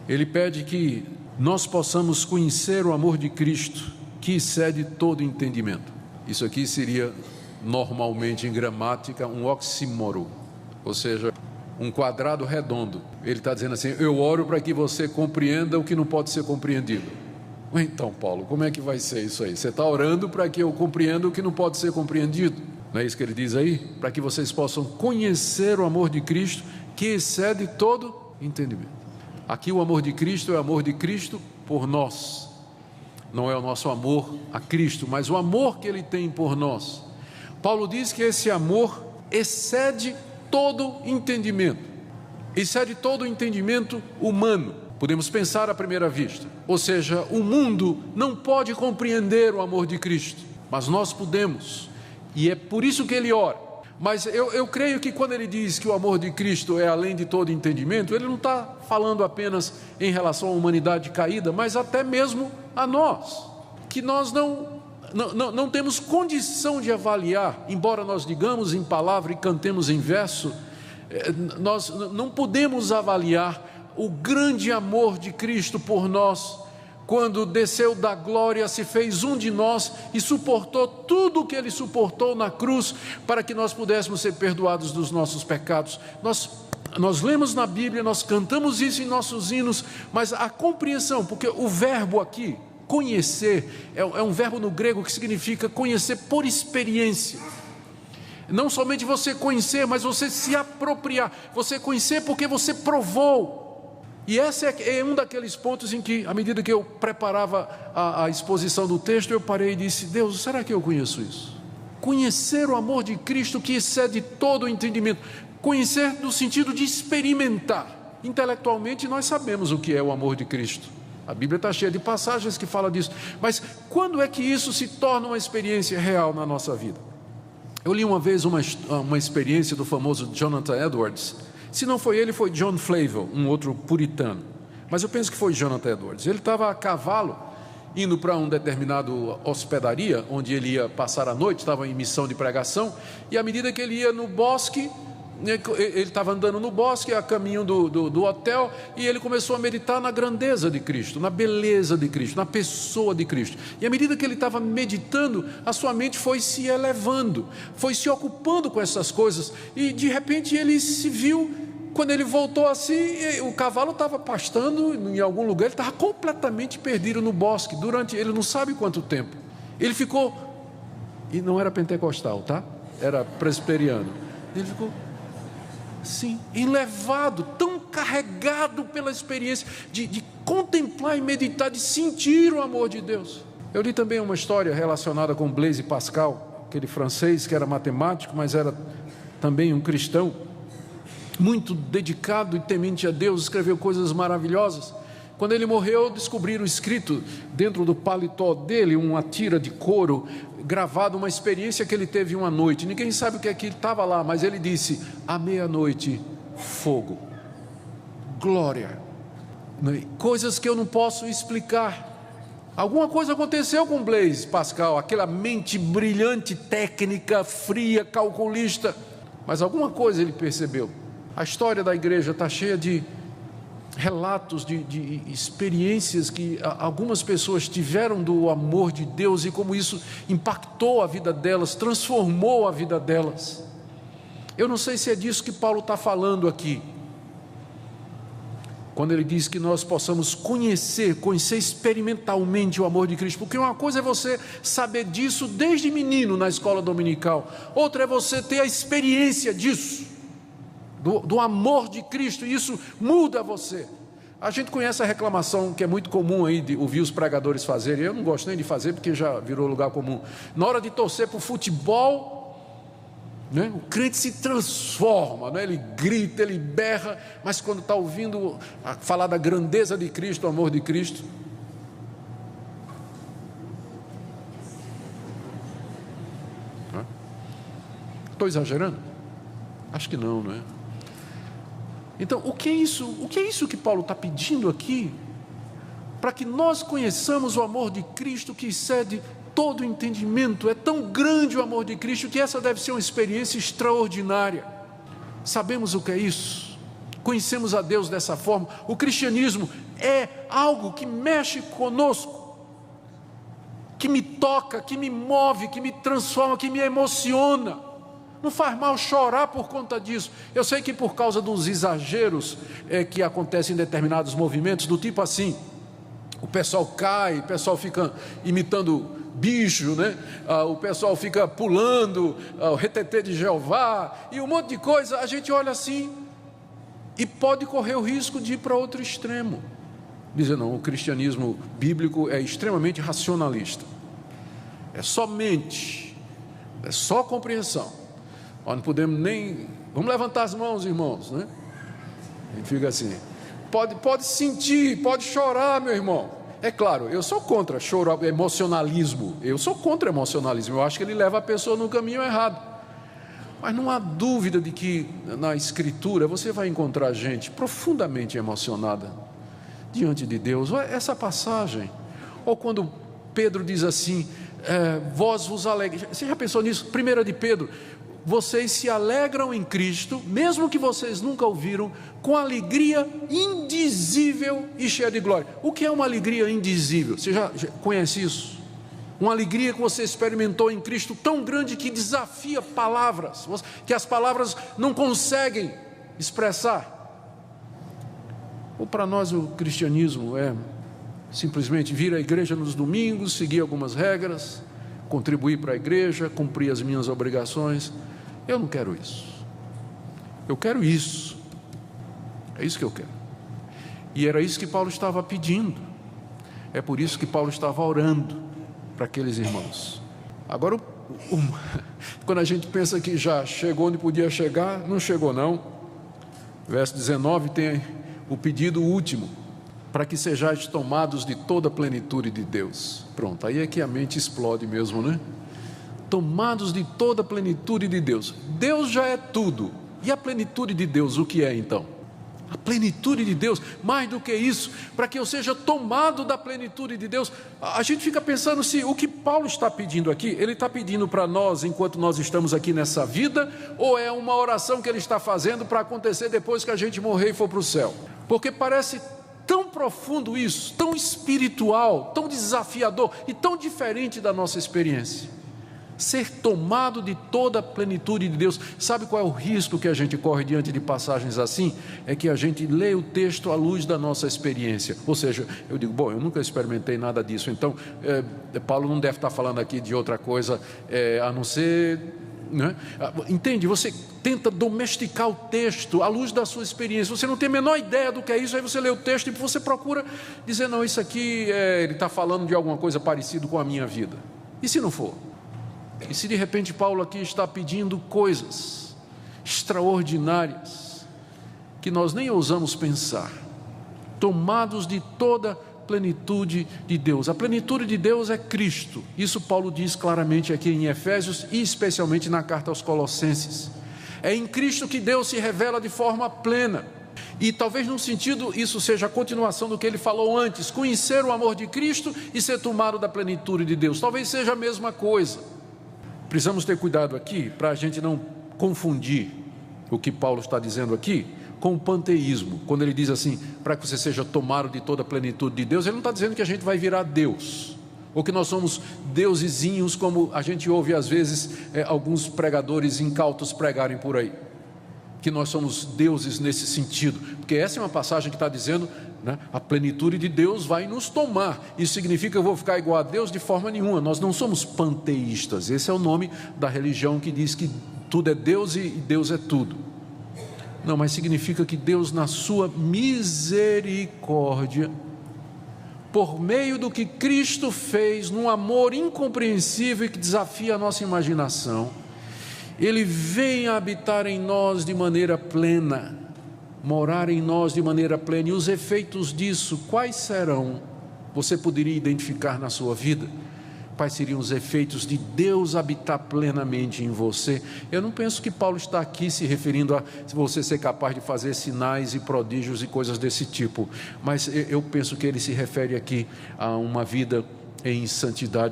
Ele pede que nós possamos conhecer o amor de Cristo, que excede todo entendimento. Isso aqui seria, normalmente em gramática, um oxímoro, ou seja, um quadrado redondo. Ele está dizendo assim: eu oro para que você compreenda o que não pode ser compreendido. Então, Paulo, como é que vai ser isso aí? Você está orando para que eu compreenda o que não pode ser compreendido? Não é isso que ele diz aí? Para que vocês possam conhecer o amor de Cristo, que excede todo entendimento. Aqui o amor de Cristo é o amor de Cristo por nós. Não é o nosso amor a Cristo, mas o amor que Ele tem por nós. Paulo diz que esse amor excede todo entendimento. Excede todo entendimento humano. Podemos pensar à primeira vista. Ou seja, o mundo não pode compreender o amor de Cristo, mas nós podemos. E é por isso que ele ora. Mas eu creio que quando ele diz que o amor de Cristo é além de todo entendimento, ele não está falando apenas em relação à humanidade caída, mas até mesmo a nós, que nós não temos condição de avaliar, embora nós digamos em palavra e cantemos em verso, nós não podemos avaliar o grande amor de Cristo por nós, quando desceu da glória, se fez um de nós e suportou tudo o que Ele suportou na cruz, para que nós pudéssemos ser perdoados dos nossos pecados. Nós lemos na Bíblia, nós cantamos isso em nossos hinos, mas a compreensão, porque o verbo aqui, conhecer, é um verbo no grego que significa conhecer por experiência. Não somente você conhecer, mas você se apropriar, você conhecer porque você provou. E esse é um daqueles pontos em que, à medida que eu preparava a exposição do texto, eu parei e disse: Deus, será que eu conheço isso? Conhecer o amor de Cristo que excede todo o entendimento. Conhecer no sentido de experimentar. Intelectualmente nós sabemos o que é o amor de Cristo. A Bíblia está cheia de passagens que falam disso. Mas quando é que isso se torna uma experiência real na nossa vida? Eu li uma vez uma experiência do famoso Jonathan Edwards. Se não foi ele, foi John Flavel, um outro puritano. Mas eu penso que foi Jonathan Edwards. Ele estava a cavalo, indo para um determinado hospedaria, onde ele ia passar a noite, estava em missão de pregação, e à medida que ele ia no bosque, ele estava andando no bosque, a caminho do hotel, e ele começou a meditar na grandeza de Cristo, na beleza de Cristo, na pessoa de Cristo. E à medida que ele estava meditando, a sua mente foi se elevando, foi se ocupando com essas coisas, e de repente ele se viu. Quando ele voltou assim, o cavalo estava pastando em algum lugar, ele estava completamente perdido no bosque, durante ele não sabe quanto tempo. Ele ficou, e não era pentecostal, tá? Era presbiteriano. Ele ficou, sim, elevado, tão carregado pela experiência de contemplar e meditar, de sentir o amor de Deus. Eu li também uma história relacionada com Blaise Pascal, aquele francês que era matemático, mas era também um cristão, muito dedicado e temente a Deus, escreveu coisas maravilhosas. Quando ele morreu, descobriram escrito dentro do paletó dele, uma tira de couro, gravado uma experiência que ele teve uma noite. Ninguém sabe o que é que estava lá, mas ele disse: à meia-noite, fogo, glória, coisas que eu não posso explicar. Alguma coisa aconteceu com Blaise Pascal, aquela mente brilhante, técnica, fria, calculista, mas alguma coisa ele percebeu. A história da igreja está cheia de relatos, de experiências que algumas pessoas tiveram do amor de Deus e como isso impactou a vida delas, transformou a vida delas. Eu não sei se é disso que Paulo está falando aqui, quando ele diz que nós possamos conhecer experimentalmente o amor de Cristo, porque uma coisa é você saber disso desde menino na escola dominical, outra é você ter a experiência disso, do amor de Cristo, e isso muda você. A gente conhece a reclamação que é muito comum aí de ouvir os pregadores fazerem. Eu não gosto nem de fazer porque já virou lugar comum. Na hora de torcer para o futebol, né, o crente se transforma, né, ele grita, ele berra, mas quando está ouvindo falar da grandeza de Cristo, do amor de Cristo, estou exagerando? Acho que não, não é? Então, o que é isso que Paulo está pedindo aqui? Para que nós conheçamos o amor de Cristo que excede todo o entendimento. É tão grande o amor de Cristo que essa deve ser uma experiência extraordinária. Sabemos o que é isso? conhecemos a Deus dessa forma. O cristianismo é algo que mexe conosco, que me toca, que me move, que me transforma, que me emociona. Não faz mal chorar por conta disso. Eu sei que por causa dos exageros que acontecem em determinados movimentos, do tipo assim, o pessoal cai, o pessoal fica imitando bicho, né? O pessoal fica pulando, o retetê de Jeová, e um monte de coisa, a gente olha assim, e pode correr o risco de ir para outro extremo. Dizer, não, o cristianismo bíblico é extremamente racionalista. É só mente, é só compreensão. Nós não podemos nem... Vamos levantar as mãos, irmãos, né? A gente fica assim, pode sentir, pode chorar, meu irmão. É claro, eu sou contra choro, emocionalismo. Eu sou contra emocionalismo. Eu acho que ele leva a pessoa no caminho errado. Mas não há dúvida de que na Escritura você vai encontrar gente profundamente emocionada diante de Deus. Essa passagem, ou quando Pedro diz assim, vós vos alegreis. Você já pensou nisso? 1 de Pedro, vocês se alegram em Cristo, mesmo que vocês nunca ouviram, com alegria indizível e cheia de glória. O que é uma alegria indizível? Você já conhece isso? Uma alegria que você experimentou em Cristo tão grande que desafia palavras, que as palavras não conseguem expressar. Ou para nós o cristianismo é simplesmente vir à igreja nos domingos, seguir algumas regras, contribuir para a igreja, cumprir as minhas obrigações. Eu não quero isso. Eu quero isso. É isso que eu quero. E era isso que Paulo estava pedindo. É por isso que Paulo estava orando para aqueles irmãos. Agora, quando a gente pensa que já chegou onde podia chegar, não chegou não. Verso 19 tem o pedido último, para que sejais tomados de toda a plenitude de Deus. Pronto, aí é que a mente explode mesmo, né? Tomados de toda a plenitude de Deus. Deus já é tudo. E a plenitude de Deus, o que é então? A plenitude de Deus, mais do que isso, para que eu seja tomado da plenitude de Deus. A gente fica pensando se o que Paulo está pedindo aqui, ele está pedindo para nós enquanto nós estamos aqui nessa vida, ou é uma oração que ele está fazendo para acontecer depois que a gente morrer e for para o céu? Porque parece tão profundo isso, tão espiritual, tão desafiador e tão diferente da nossa experiência. Ser tomado de toda a plenitude de Deus. Sabe qual é o risco que a gente corre diante de passagens assim? É que a gente lê o texto à luz da nossa experiência. Ou seja, eu digo, bom, eu nunca experimentei nada disso, então Paulo não deve estar falando aqui de outra coisa a não ser... Né? Entende? Você tenta domesticar o texto à luz da sua experiência. Você não tem a menor ideia do que é isso. Aí você lê o texto e você procura dizer, não, isso aqui ele está falando de alguma coisa parecida com a minha vida. E se não for? E se de repente Paulo aqui está pedindo coisas extraordinárias que nós nem ousamos pensar, tomados de toda plenitude de Deus. A plenitude de Deus é Cristo. Isso Paulo diz claramente aqui em Efésios e especialmente na carta aos Colossenses. É em Cristo que Deus se revela de forma plena. E talvez num sentido isso seja a continuação do que ele falou antes, conhecer o amor de Cristo e ser tomado da plenitude de Deus. Talvez seja a mesma coisa. Precisamos ter cuidado aqui para a gente não confundir o que Paulo está dizendo aqui com o panteísmo. Quando ele diz assim, para que você seja tomado de toda a plenitude de Deus, ele não está dizendo que a gente vai virar Deus, ou que nós somos deusezinhos, como a gente ouve às vezes alguns pregadores incautos pregarem por aí, que nós somos deuses nesse sentido, porque essa é uma passagem que está dizendo, né, a plenitude de Deus vai nos tomar. Isso significa que eu vou ficar igual a Deus de forma nenhuma. Nós não somos panteístas. Esse é o nome da religião que diz que tudo é Deus e Deus é tudo. Não, mas significa que Deus, na sua misericórdia, por meio do que Cristo fez, num amor incompreensível e que desafia a nossa imaginação, Ele vem habitar em nós de maneira plena, morar em nós de maneira plena. E os efeitos disso, quais serão? Você poderia identificar na sua vida? Quais seriam os efeitos de Deus habitar plenamente em você? Eu não penso que Paulo está aqui se referindo a você ser capaz de fazer sinais e prodígios e coisas desse tipo, mas eu penso que ele se refere aqui a uma vida em santidade.